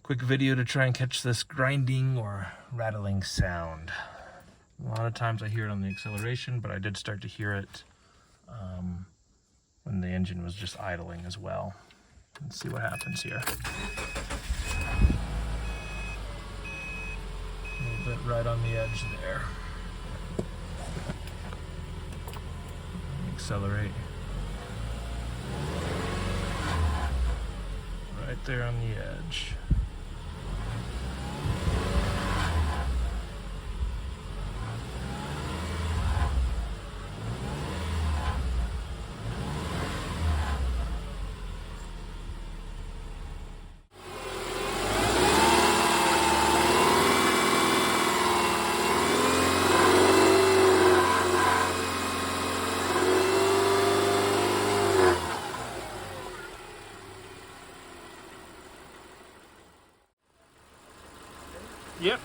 quick video to try and catch this grinding or rattling sound. A lot of times I hear it on the acceleration, but I did start to hear it when the engine was just idling as well. Let's see what happens here. A little bit right on the edge there. Accelerate. Right there on the edge. Yep.